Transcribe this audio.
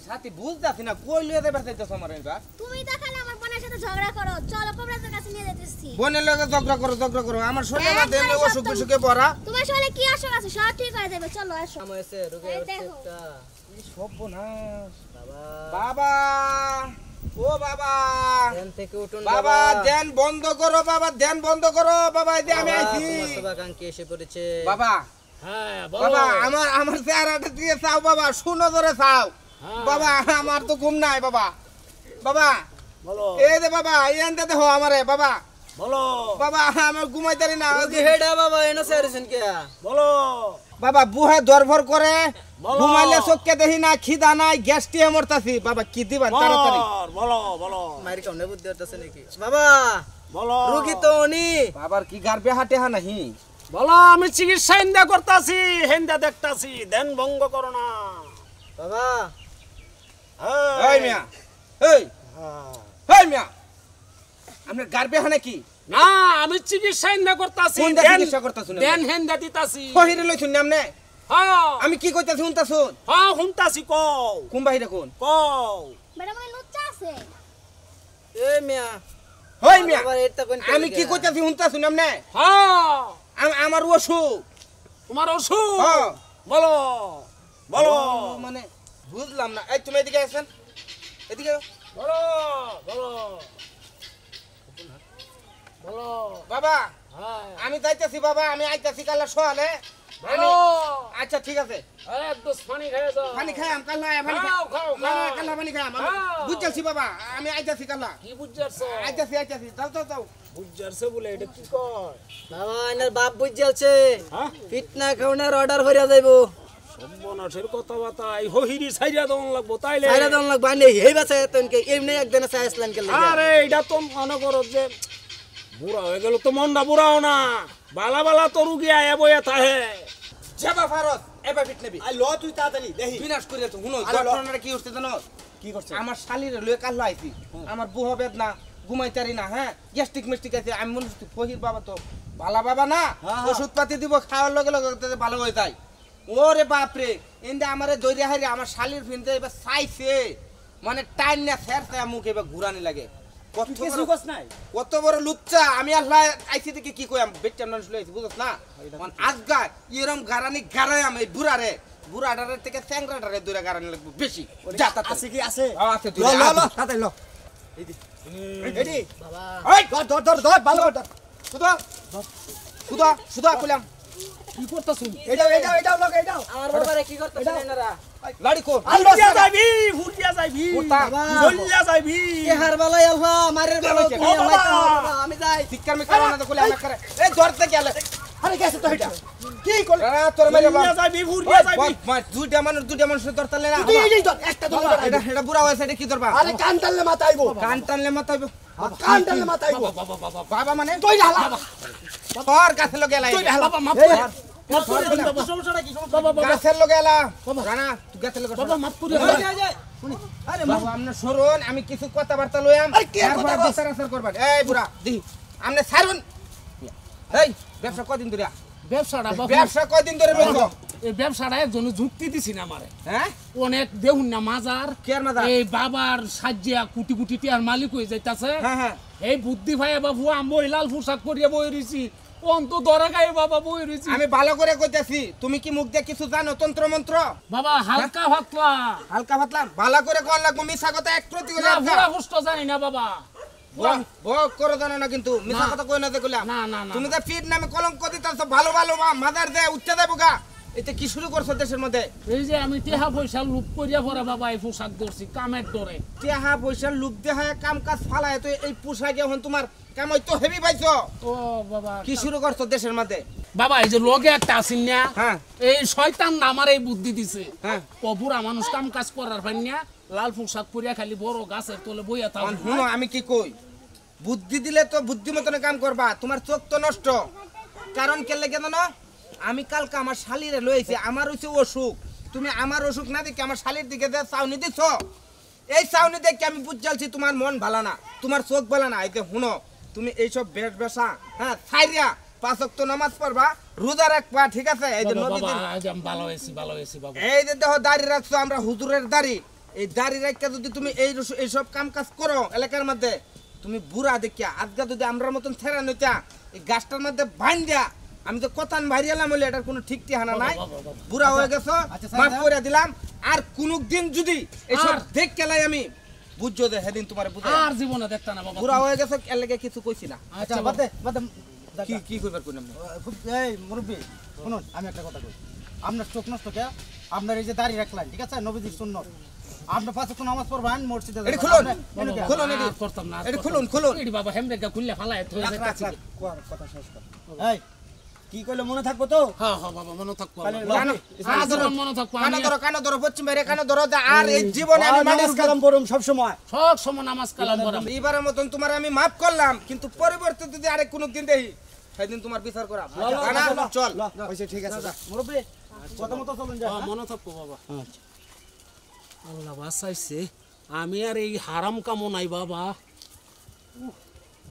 সাথী বুঝতাছি না কই লয়ে যাবে চাইতেছ আমার এবার তুমি তো খালি আমার বোনের সাথে ঝগড়া করো চলো কবরাজের কাছে নিয়ে যেতেছি বোনের লগে ঝগড়া করো আমার শরীরে মধ্যে এমনি অসুখ বিসুখে পড়া তোমার শরীরে কি অসুখ আছে সব ঠিক হয়ে যাবে চলো আসো আমার এসে রোগে একটা এই সর্বনাশ বাবা বাবা ও বাবা ধ্যান থেকে উঠুন বাবা ধ্যান বন্ধ করো বাবা এই যে আমি আইছি শুভাকাঙ্ক্ষী এসে পড়েছে বাবা হ্যাঁ বলো বাবা আমার চেহারাটা দিয়ে চাও বাবা শুনো ধরে চাও বাবা আমার তো ঘুম নাই বাবা বলো এই যে বাবা এই আনতে দেখো আমারে বাবা বলো বাবা আমার ঘুমাইতারি না রোগী হেডা বাবা এনো সাইরেছেন কে বলো বাবা বুহে দরভর করে বলো। ঘুমাইলে চোখকে দেখি না খিদা নাই গ্যাস টিয়ে মরতাছি বাবা কি দিবেন তাড়াতাড়ি বলো মাইর কাউনে বুদ্ধি হতেছে নাকি বাবা বলো রোগী তো উনি বাবার কি গার্বে হাটে হা নাহি বলো আমি চিকিৎসা হিন্দা করতাছি হিন্দা দেখতাছি ধ্যান ভঙ্গ করো না বাবা এই মিয়া এই মিয়া আপনার গার্বে হা নাকি না আমি চিকিৎসা হিন্দা করতাছি কোন চিকিৎসা করতাছুন ধ্যান হিন্দা দিতাছি কহিরে লইছুন না আমনে হ্যাঁ আমি কি কইতাছি শুনতাছুন হ্যাঁ হুনতাছি কও কোন বাহিরে কোন কও ম্যাডাম ওই লুচ্চা আছে এ মিয়া হই মিয়া বাবা এটা কোন আমি কি কইতাছি শুনতাছুন আমনে হ্যাঁ আমার অসুখ তোমার অসুখ হ্যাঁ। বলো বলো মানে বুঝলাম না এই তুমি এদিকে আসেন এদিকে বলো বলো বলো বাবা হ্যাঁ আমি যাইতাছি বাবা আমি আইতাছি কাল্লা সোয়ালে বলো আচ্ছা ঠিক আছে এক দোষ পানি খেয়ে যাও পানি খাইম কাল্লা পানি খাও, খাও, না খাও। কাল্লা পানি খাইম খাও। বুঝছি বাবা আমি আইতাছি কাল্লা কি বুঝারছো আইতাছি যাও বুঝারছে বলে এটা কি কয় বাবা এনার বাপ বুঝালছে হ্যাঁ ফিটনা খাওনার অর্ডার হইরা যাইবো সর্বনাশের কথাবার্তা এই হহিরি সাইরা দন লাগবো তাইলে সাইরা দন লাগবা নেই এই বাসা তনকে এমনি একদিন সাইসলান কে লাগা আরে এটা তো মনে করো যে বুড়া হয়ে গেল তো মনটা বুড়াও না বালা বালা তো রুগী আয়া বইয়া থাহে যাবা ফারত এবার ফিট নেবি আই ল তুই তাড়াতাড়ি দেখি বিনাশ করে তো হুনো আরে ল। ডক্টররা কি করতে জানো কি করছে আমার শালিরে লয়ে কাল্লা আইছি আমার বুহ বেদনা ঘুমাইতারি না হ্যাঁ গ্যাস্ট্রিক মিস্টিক আছে আমি মনে করছি ফহির বাবা তো ভালা বাবা না হ্যাঁ। ওষুধ পাতি দিব খাওয়ার লগে লগে তাতে ভালো হয়ে যায় ওরে বাপরে ইন্দা আমারে দইরে হাইরে আমার শালির ফিনতে এবার চাইছে মানে টাইম না ফেরতে মুখ এবার ঘুরানি লাগে কত তুই কিছু বড়- করছ নাই কত বড় লুচ্চা আমি আল্লাহ আইছি থেকে কি কইম বেচ্চা মানুষ লইছি বুঝছ না মানে আজগা এরম গারানি গারাই আমি বুড়ারে বুড়াটারে থেকে চ্যাংরাটারে দূরে গারানি লাগবে বেশি যা তাতে আছে কি আছে আছে ল ল ল তাড়াতাড়ি ল এডি বাবা এই ধর ভালো করে ধর সুদা কইলাম কি করতেছ এটাও লগ এটাও আমার বাবারে কি করতেছেন এনারা লাড়ি কর ফুলিয়া যাইবি ফুলিয়া যাইবি কুর্তা। ফুলিয়া যাইবি এহার বালাই আল্লাহ মারের বালাই তুমি বাবা। আল্লাহ তাআলা, আমি যাই শিক্ষার মে কারণে তো কইলে আমাকে করে এই ধরতে গেলে আরে গেছে তো এটা কি করলি তোর মেরে ফুলিয়া যাইবি ফুলিয়া যাইবি দুইটা মানুষ ধরতালে না তুই এই ধর একটা ধর এটা বুড়া হয়েছে এটা কি ধরবা আরে কান টানলে মাথা আইবো কান টানলে মাথায় কান টানলে মাথা আইবো বাবা মানে তুই হালা তোর কাছে লগে এলাই বাবা মাফ এই, করে মাফ করে দেন বাবা সমস্যাটা কি বাবা বাবা গাছের লগে এলা রানা তুই গাছের লগে বাবা মাফ করে ওই দেন আরে বাবা আমনে সরুন আমি কিছু কথাবার্তা লইয়াম আরে কি তারপর কথা কস? বিচার আচার করবেন এই বুড়া দেখি আমনে ছাড়ুন এই ব্যবসা কদিন ধরে ব্যবসাটা বাবা ব্যবসা কদিন ধরে বলছো এই ব্যবসাটা একজন যুক্তি দিছি না আমারে হ্যাঁ অনেক দেহুন না মাজার কি আর মাজার? এই বাবার সাজিয়া কোটি কোটি টিয়ার মালিক হয়ে যাইতাছে হ্যাঁ হ্যাঁ এই বুদ্ধি ভাইয়া বাবু আমি লাল পোশাক পরিয়া বই রইছি অন্ত দরা গায়ে বাবা বই রইছি আমি ভালো করে কইতাছি তুমি কি মুখ দিয়ে কিছু জানো তন্ত্র মন্ত্র বাবা হালকা ভাতলা হালকা পাতলা ভালো করে কোন লাগবো মিছা কথা এক প্রতি না পুরা হুষ্ট জানি না বাবা ভোগ করে জানো না কিন্তু মিছা কথা কই না দেখলাম না না না তুমি তো ফিট নামে কলঙ্ক দিতেছ ভালো ভালো মাদার দে উঠতে দেবো গা এটা কি শুরু করছো দেশের মধ্যে এই যে আমি টেহা পয়সা লুপ করিয়া পরে বাবা এই পোশাক ধরছি কামের ডরে টেহা পয়সা লুপ দেহায় কাম কাজ ফালায় তো এই পোশাকে এখন তোমার কামাই তো হেভি পাইছো ও বাবা কি শুরু করছো দেশের মধ্যে বাবা এই যে লগে একটা আসিন না হ্যাঁ এই শয়তান না আমার এই বুদ্ধি দিছে হ্যাঁ বুড়া মানুষ কাম কাজ করার পাইনা লাল পোশাক পরিয়া খালি বড় গাছের তলে বইয়া থাক এখন শুনো আমি কি কই বুদ্ধি দিলে তো বুদ্ধি মতন কাম করবা তোমার চোখ তো নষ্ট কারণ কে লেগে জানো আমি কালকে আমার শালিরে লইছি আমার হইছে অসুখ তুমি আমার অসুখ না দেখে আমার শালির দিকে যে চাউনি দিছ এই চাউনি দেখে আমি বুঝালছি তোমার মন ভালো না তোমার চোখ ভালো না এই যে শুনো তুমি এইসব বেশ বেশা হ্যাঁ ছাইরিয়া 5 ওয়াক্ত নামাজ পড়বা রোজা রাখবা ঠিক আছে এই যে বাবা নবীদের আজ আমি ভালো হয়েছি বাবা এই যে দেখো দাড়ি রাখছো আমরা হুজুরের দাড়ি এই দাড়ি রাখা যদি তুমি এইসব কাম কাজ করো এলাকার মধ্যে, তুমি বুড়া দেখিয়া আজকে যদি আমরার মতন ছেড়া নইতা এই গাছটার মধ্যে বাইন দিয়া, আমি তো কথান ভাইরিয়ালাম হলে এটার কোনো ঠিক ঠিকানা নাই। বুড়া হয়ে গেছো, মাফ করে দিলাম। আর কোনো দিন যদি এইসব দেখ কেলাই আমি বুঝছো যে সেদিন তোমার বুঝা আর জীবনে দেখতা না বাবা। বুড়া হয়ে গেছো এর লাগে কিছু কইছি না। আচ্ছা বাদে বাদে কি কি কইবার কইলাম না। এই মুরব্বি শুনুন, আমি একটা কথা কই। আপনার চোখ নষ্ট কে? আপনার এই যে দাড়ি রাখলেন, ঠিক আছে, নবীজির সুন্নাত। আপনি পাঁচ ওয়াক্ত নামাজ পড়বেন মসজিদে। এটি খুলুন, আপনি- খুলুন এটি। আর করতাম না, আর এটি করতাম খুলুন, না। খুলুন। এটি বাবা হেমরেগা খুললে ফালায় থই রাখ, যাইতাছি। রাখ, রাখ, কথা শেষ কর। এই কি কইলে মনে থাকবো তো? হ্যাঁ হ্যাঁ বাবা মনে থাকবো আমার। কানো- আর জীবন মনে থাকবো কানো আমি ধরো, কানো ধরো, পশ্চিম বাইরে কানো ধরো। আর এই জীবনে আমি নামাজ মানুষ কালাম পড়ুম সব সময়। সব সময় নামাজ কালাম পড়াম। এবারের মতন তোমার আমি মাফ করলাম, কিন্তু পরিবর্তে যদি আরেক কোনো দিন দেখি সেদিন তোমার বিচার করা। চল হইছে, ঠিক আছে যা। মুরব্বি কথা মতো চলুন যা। হ্যাঁ, মনে থাকবো বাবা। আচ্ছা। আল্লাহ বাঁচাইছে, আমি আর এই হারাম কামো নাই বাবা।